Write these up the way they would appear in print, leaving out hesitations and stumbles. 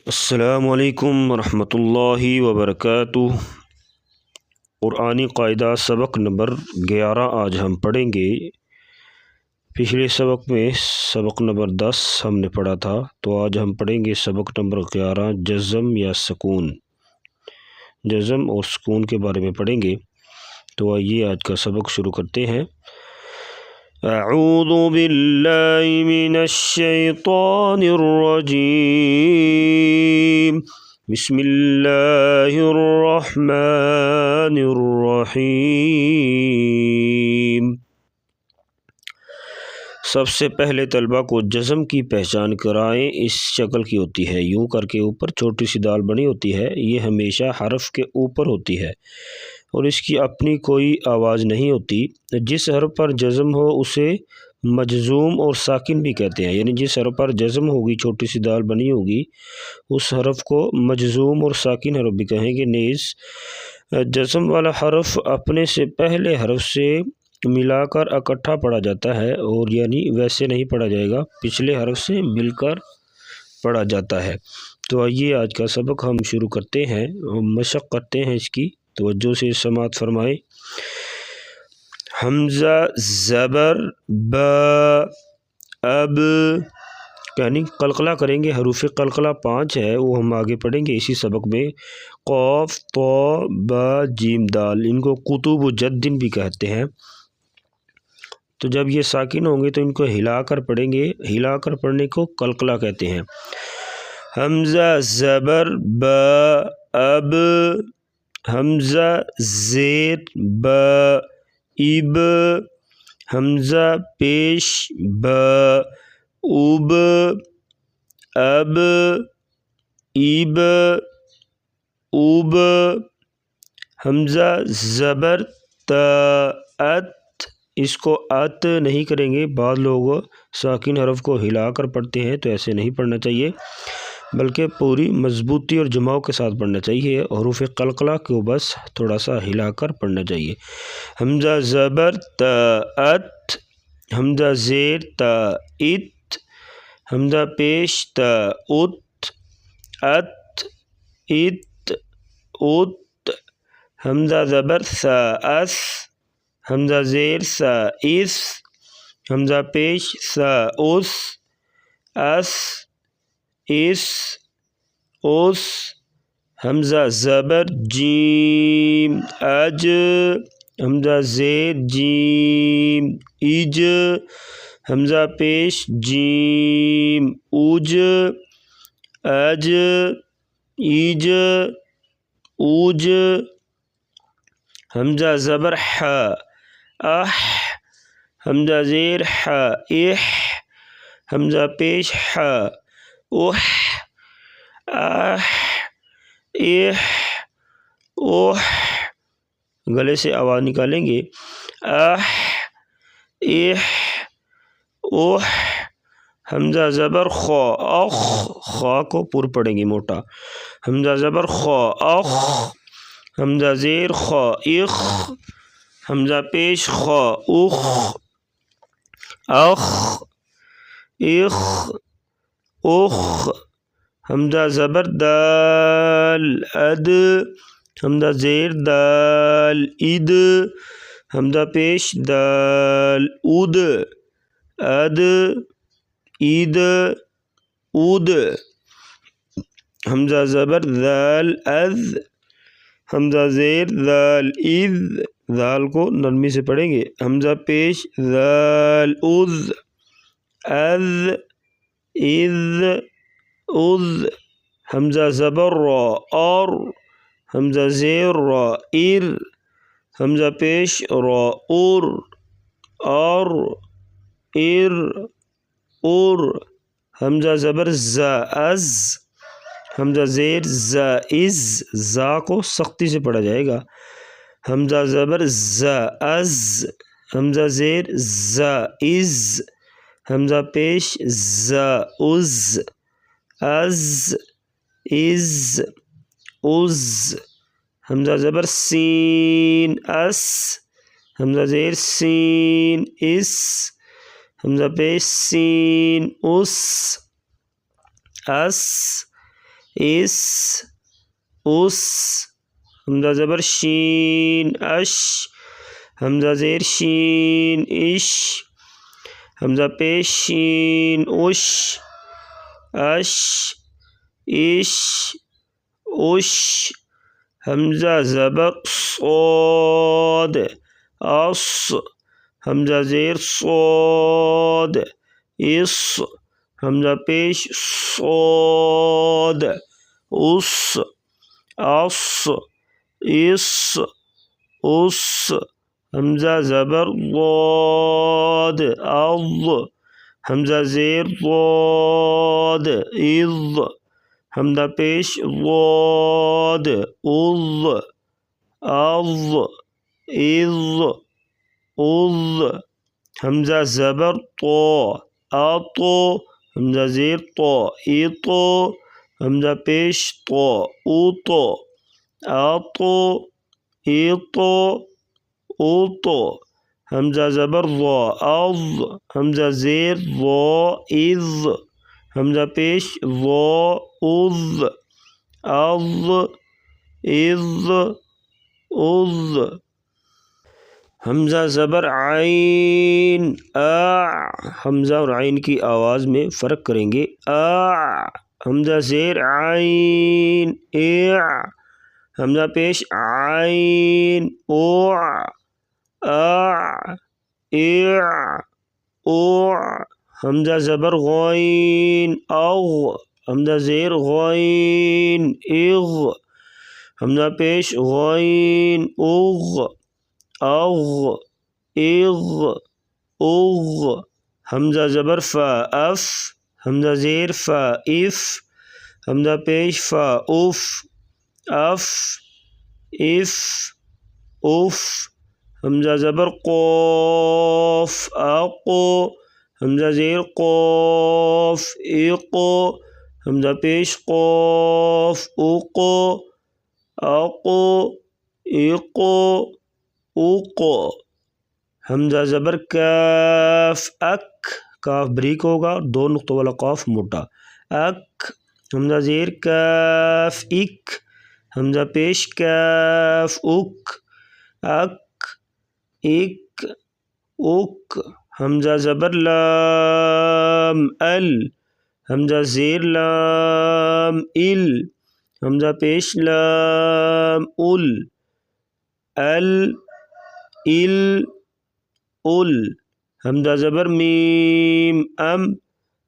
السلام علیکم ورحمۃ اللہ وبرکاتہ۔ قرآنی قاعدہ سبق نمبر 11 آج ہم پڑھیں گے۔ پچھلے سبق میں سبق نمبر 10 ہم نے پڑھا تھا، تو آج ہم پڑھیں گے سبق نمبر 11 جزم یا سکون۔ جزم اور سکون کے بارے میں پڑھیں گے، تو آئیے آج کا سبق شروع کرتے ہیں۔ اعوذ باللہ من الشیطان الرجیم، بسم اللہ الرحمن الرحیم۔ سب سے پہلے طلبہ کو جزم کی پہچان کرائیں۔ اس شکل کی ہوتی ہے، یوں کر کے اوپر چھوٹی سی دال بنی ہوتی ہے، یہ ہمیشہ حرف کے اوپر ہوتی ہے اور اس کی اپنی کوئی آواز نہیں ہوتی۔ جس حرف پر جزم ہو اسے مجزوم اور ساکن بھی کہتے ہیں، یعنی جس حرف پر جزم ہوگی، چھوٹی سی دال بنی ہوگی، اس حرف کو مجزوم اور ساکن حرف بھی کہیں گے۔ نیز جزم والا حرف اپنے سے پہلے حرف سے ملا کر اکٹھا پڑھا جاتا ہے، اور یعنی ویسے نہیں پڑھا جائے گا، پچھلے حرف سے مل کر پڑھا جاتا ہے۔ تو آئیے آج کا سبق ہم شروع کرتے ہیں، ہم مشق کرتے ہیں اس کی، توجہ سے سماعت فرمائیں۔ حمزہ زبر با، اب یعنی قلقلہ کریں گے، حروف قلقلہ 5 ہے، وہ ہم آگے پڑھیں گے اسی سبق میں۔ قاف طا با جیم دال، ان کو قطب و جد بھی کہتے ہیں۔ تو جب یہ ساکن ہوں گے تو ان کو ہلا کر پڑھیں گے، ہلا کر پڑھنے کو قلقلہ کہتے ہیں۔ حمزہ زبر با اب، حمزہ زیر با اب، حمزہ پیش با اب، اب اب اوب، حمزہ زبر تا ات، اس کو ات نہیں کریں گے، بعض لوگ ساکن حرف کو ہلا کر پڑھتے ہیں، تو ایسے نہیں پڑھنا چاہیے، بلکہ پوری مضبوطی اور جماؤ کے ساتھ پڑھنا چاہیے۔ حروف قلقلہ کو بس تھوڑا سا ہلا کر پڑھنا چاہیے۔ حمزہ زبر تا ات، حمزہ زیر تا ات، حمزہ پیش تا ات، ات ات ات، حمزہ زبر سا اس، حمزہ زیر سا اس، حمزہ پیش سا اس، اس اس اس، حمزہ زبر جیم اج، حمزہ زیر جیم ایج، حمزہ پیش جیم اوج، اج ایج اوج، حمزہ زبر ح اح، حمزہ زیر ح اح، حمزہ پیش ح اح اح اح اوح، گلے سے آواز نکالیں گے، اح اح اوح، حمزہ زبر خا اخ، خا کو پر پڑھیں گے موٹا، حمزہ زبر خا اخ، حمزہ زیر خا اخ، حمزہ پیش خا اخ، اخ اخ اخ، حمزہ زبر دال اد، حمزہ زیر دال اد، حمزہ پیش دال اد، اد عید اود، حمزہ زبر ذال اذ، حمزہ زیر ذال اذ، ذال کو نرمی سے پڑھیں گے، حمزہ پیش ذال اذ، اذ اذ اذ، حمزہ زبر را اور، حمزہ زیر را ار، حمزہ پیش را اور، اور ار اور، حمزہ زبر زا از، حمزہ زیر زا از، زا کو سختی سے پڑھا جائے گا، حمزہ زبر زا از، حمزہ زیر زا از، حمزہ پیش زا از، از از از، حمزہ زبر سین اس، حمزہ زیر سین اس، حمزہ پیش سین اس، اس اس اس حمزہ زبر شین اش حمزہ زیر شین اش حمزہ پیش شین اش اش اش اش حمزہ زبر صاد اص حمزہ زیر صاد اس حمزہ پیش صاد اس اص اس اس حمزہ زبر ضاد اض حمزہ زیر ضاد اض حمزہ پیش ضاد اض اض اض اض حمزہ زبر طا اطو حمزہ زیر طا اطو حمزہ پیش طا اوطو اطو اطو اوطو حمزہ زبر ضا اض حمزہ زیر ضا اذ حمزہ پیش ضا اذ اض اذ اذ حمزہ زبر عین حمزہ اور عین کی آواز میں فرق کریں گے حمزہ زیر عین حمزہ پیش عین حمزہ زبر غین حمزہ زیر غین اغ حمزہ پیش غین اغ اغ اغ اغ حمزہ زبر فا اف حمزہ زیر فا اف حمزہ پیش فا اف اف اف اف حمزہ زبر قاف اقو حمزہ زیر قاف اقو حمزہ پیش قاف اقو اقو اقو اوقو حمزہ زبر کاف اک کاف بریک ہوگا دو نقطوں والا قاف موٹا اک حمزہ زیر کاف اک حمزہ پیش کاف اک اک اک اک حمزہ زبر لام ال حمزہ زیر لام ال حمزہ پیش لام ال ال ال ال حمزہ زبر میم ام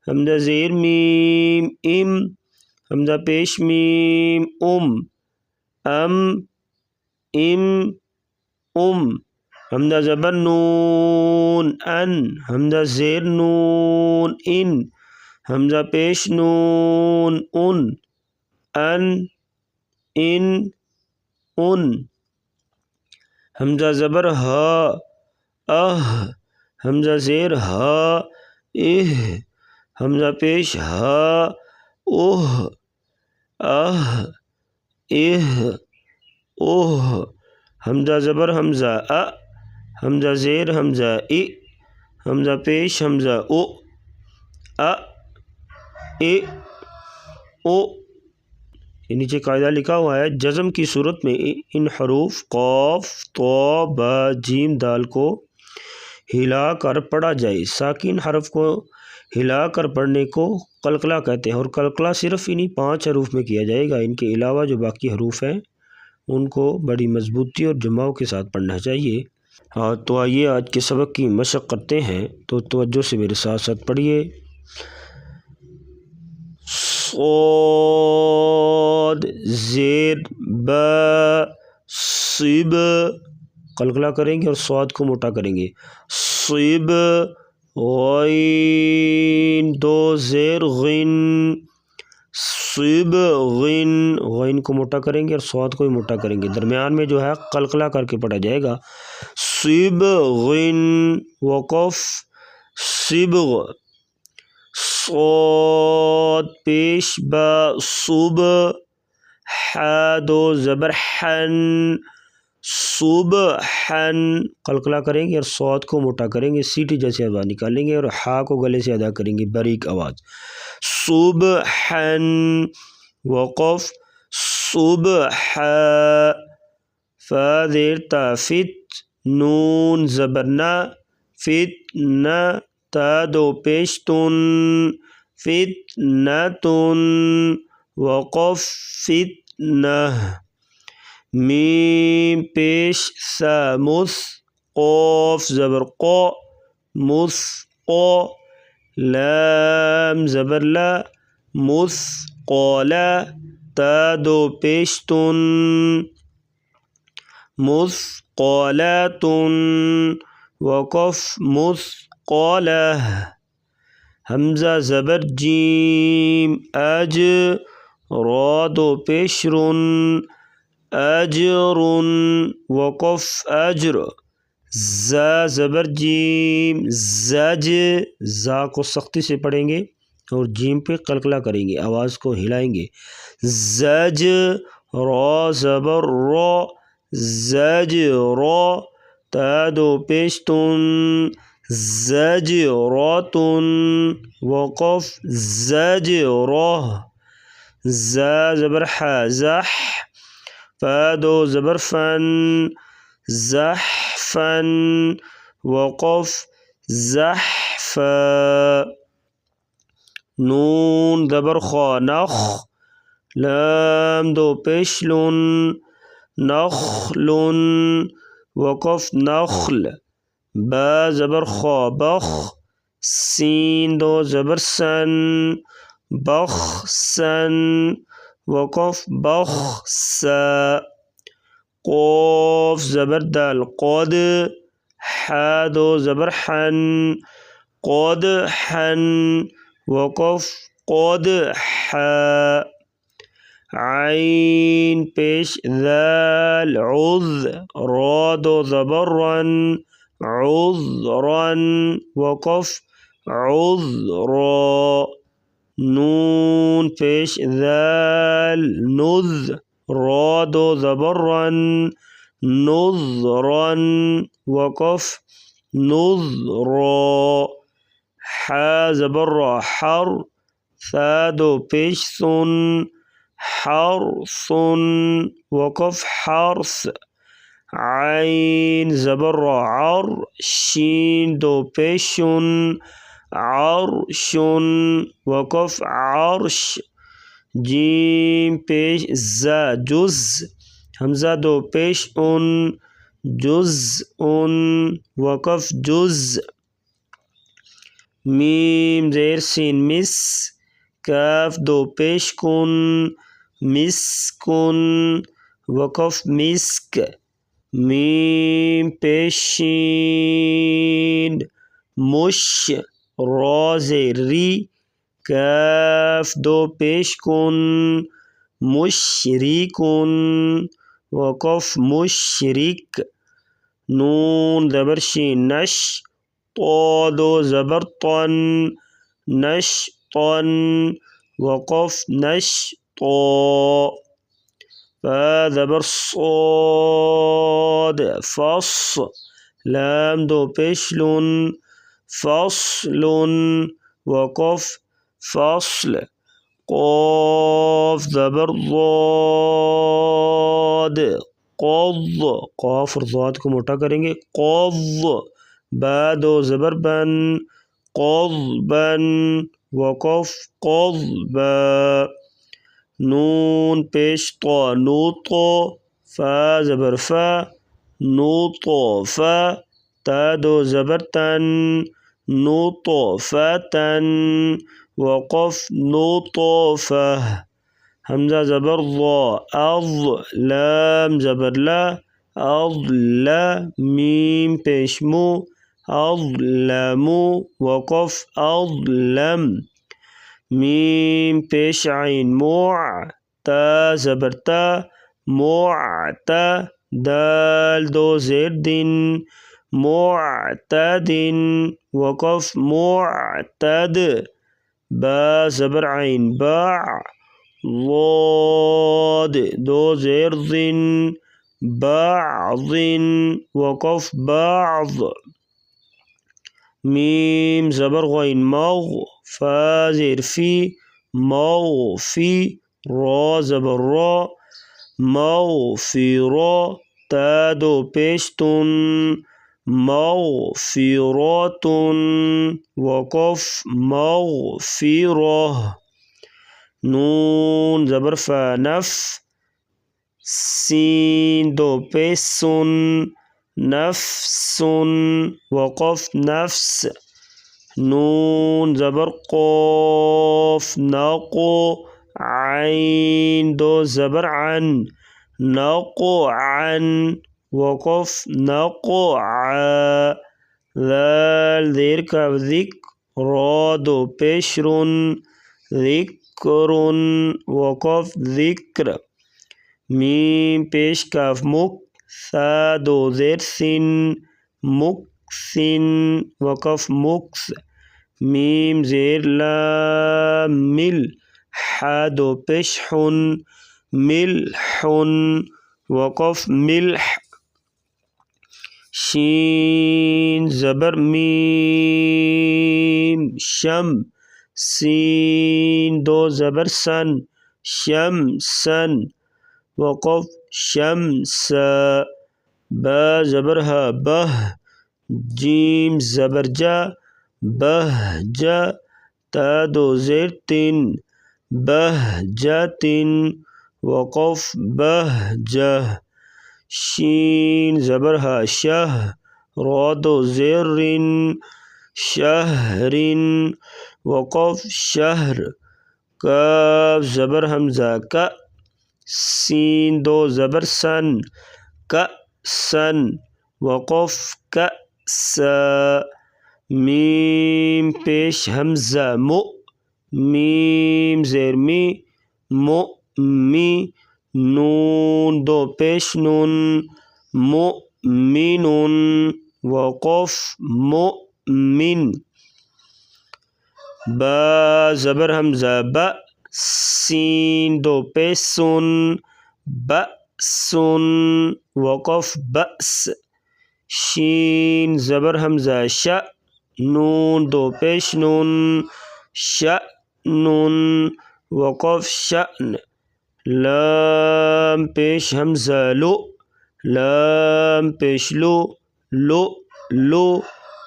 حمزہ زیر میم ام حمزہ پیش میم ام ام حمزہ زبر نون ان حمزہ زیر نون ان حمزہ پیش نون ان ان حمزہ زبر ہا حمزہ زیر ہا حمزہ پیش ہا حمزہ زبر حمزہ حمزہ زیر حمزہ حمزہ پیش حمزہ یہ نیچے قاعدہ لکھا ہوا ہے جزم کی صورت میں ان حروف قاف طا با جیم دال کو ہلا کر پڑھا جائے ساکن حرف کو ہلا کر پڑھنے کو قلقلہ کہتے ہیں اور قلقلہ صرف انہی 5 حروف میں کیا جائے گا ان کے علاوہ جو باقی حروف ہیں ان کو بڑی مضبوطی اور جماؤ کے ساتھ پڑھنا چاہیے تو آئیے آج کے سبق کی مشق کرتے ہیں تو توجہ سے میرے ساتھ ساتھ پڑھیے صاد زیر با صیب قلقلہ کریں گے اور صاد کو موٹا کریں گے صیب غین دو زیر غن صیب غن غین کو موٹا کریں گے اور صاد کو بھی موٹا کریں گے درمیان میں جو ہے قلقلہ کر کے پڑھا جائے گا صیب غن وقف صبغ صاد پیش با صب دو زبر حن صبحن قلقلہ کریں گے اور صاد کو موٹا کریں گے سیٹی جیسے آواز نکالیں گے اور ہا کو گلے سے ادا کریں گے باریک آواز صبحن وقف صبح فا زیر تا فت نون زبر نا فتنہ تا دو پیش تن فتنتن وقف فتنہ میم پیش سا مس قوف زبر قو مسقو لام زبر لا مثقالا تا دو پیش تن مثقالات وقف مثقالہ حمزہ زبر جیم اج را دو پیش رن اجر وقف اجر زا زبر جیم زج زا کو سختی سے پڑھیں گے اور جیم پہ قلقلہ کریں گے آواز کو ہلائیں گے زج را زبر را زج را تا دو پیش تن زج راتن وقف زج را زا زبر ح زح فا دو زبر فن زحفن وقف زحفا نون زبر خا نخ لام دو پیش لن نخل وقف نخل با زبر خا بخ سین دو زبر سن بخسن وقف بخسا قوف زبر دال قد حا دو زبر حن قد حن وقف قد حا عین پیش ذال عذ را دو زبر رن عذرن وقف عذرا نون پیش ذال نذ را دو زبر رن نذرن وقف نذرا حا زبر را حر ثا دو پیش سن حرث وقف حرث عین زبر را عر شین دو پیشن عرش وقف عرش جیم پیش زا جز حمزہ دو پیش ان جز ان وقف جز میم زیر سین مس کاف دو پیش کن مسکن وقف مسک میم پیشین مش را زیر ری کاف دو پیش کن مشرکن وقف مشرک نون زبر شین نش طا دو زبر طن نش طن وقف نش طا فا زبر صاد فص لام دو پیش لن فصل وقف فصل قاف زبر ضاد قض قاف اور ضاد کو موٹا کریں گے قض با دو زبر بن قضبن وقف قضبا نون پیش طا نوط فا زبر فا نطفا تا دو زبر تن نطفتن وقف نطفہ حمزہ زبر ضا اض لام زبر لا اضلا میم پیش مو اظلمو وقف اظلم میم پیش عین موع تا زبر تا موعتا دال دو زیر دن معتد وقف معتد با زبر عین باع ضاد دو زیر ضن بعض وقف بعض میم زبر غین مغ فا زیر فی مغفی را زبر را، مغفرہ تا دو پیش تن، مغفرۃ وقف مغفرہ، نون زبر فا نف، سین دو پیش سن، نفس وقف نفس، نون زبر قاف نقو، عین دو زبر عن، نقعن وقف نقع، ذال دیر کا ذک، را دو پیش رن، ذکر وقف ذکر، میم پیش کاف مک، ثا دو زیر سن، مکسن وقف مکس، میم زیر لام مل، حا دو پیش حن، ملح وقف ملح، شین زبر میم شم، سین دو زبر سن، شمسن وقف شمس، با زبر ہا بہ، جیم زبر جا، بہجہ، تا دو زیر تن، بہجۃ وقف بہجہ، شین زبر ہا شہ، را دو زیر رن، شہر وقف شہر، کاف زبر حمزہ کا، سین دو زبر سن، کأسن وقف کأس، میم پیش حمزہ مؤ، میم زیر می، مؤمی، نون دو پیش نون، مؤمن وقف مؤمن، با زبر حمزہ با، سین دو پیش سن، بأس وقف بأس، شین زبر حمزہ شا، نون دو پیش نون، شأن وقف شأن، لام پیش حمزہ لو، لام پیش لو، لو لو،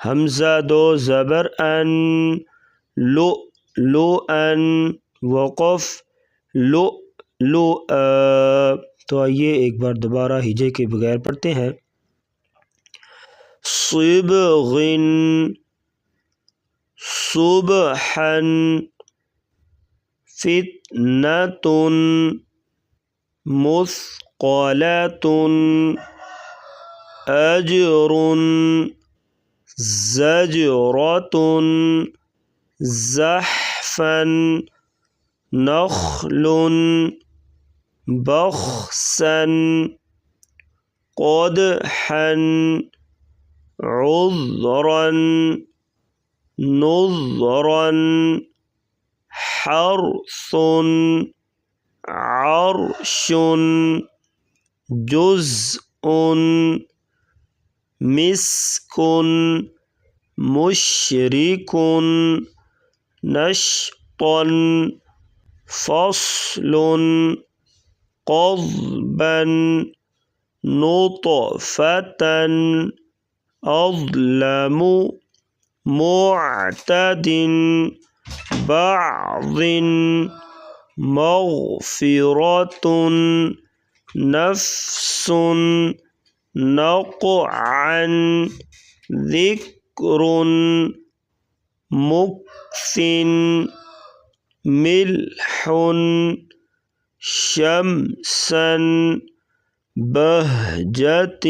حمزہ دو زبر ان، لو لو ان وقف لو لو، تو آئیے ایک بار دوبارہ ہجے کے بغیر پڑھتے ہیں، صبغ صبحا، فتنة مثقلة، أجر زجرة، زحفا نخل، بخسا قدحا، عذرا نذرا، حرث عرش، جزء مسك، مشرك، نشطا فصل، قضبا نطفة، أظلم معتد، بعض مغفرة، نفس نقعا، ذکر مکث، ملح شمسا، بہجة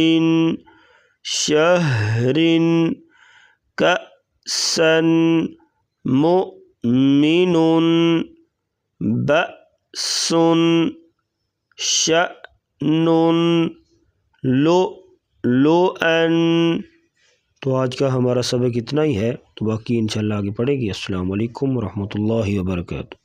شہر، کأسا مؤمن، بأس شأن، لؤلؤا۔ تو آج کا ہمارا سبق اتنا ہی ہے، تو باقی انشاءاللہ آگے پڑھیں گے۔ السلام علیکم ورحمۃ اللہ وبرکاتہ۔